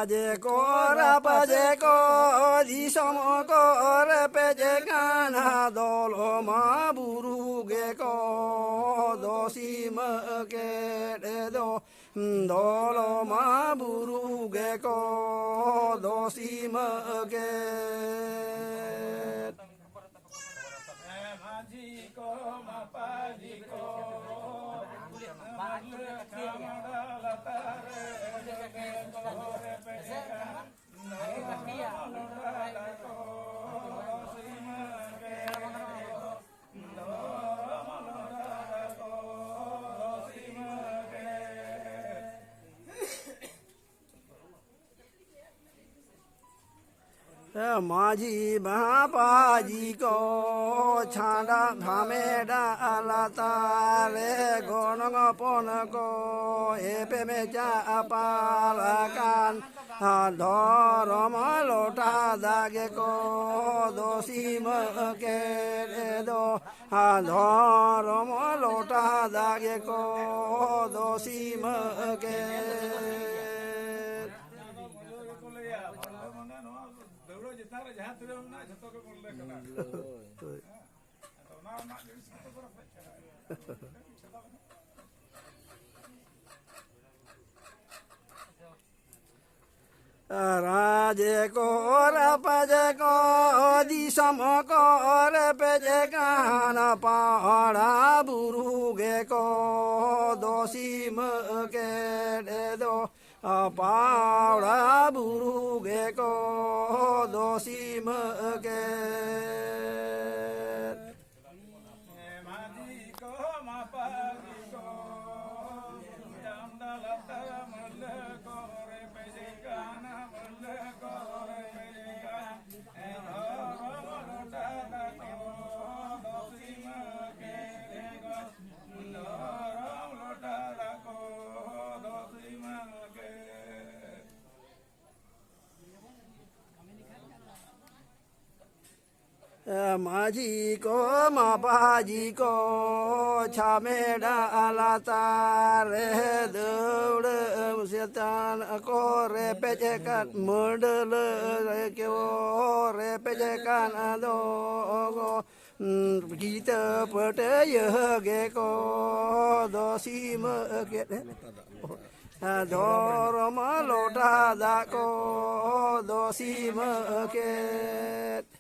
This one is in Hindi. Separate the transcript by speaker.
Speaker 1: raje kora paje ko di somo kore peje kana dolo ma buru ge ko do si ma ke de do dolo ma buru ge ko do si ma ke माझी महापाजी को छाड़ा भामेडा अलता रे गोनग पोन को एपे में जा पालकान धरम लोटा दागे को दोषी के दो धरम लोटा दागे को दोषी के राजे को रपजे को दिसम को रपजे कान पहाड़ा बुरुगे को दोषी के दे दो पहाड़ा बुरुगे को दोषी के माझी को मापाजी को छामेडा अलता रे दौड़ मुसेतान को रे पेचे कान मडल रे क्यों रे पेचे कान दो गो गीत पटे यह गे को दोषी के धर्म लोटा दा को दोषी के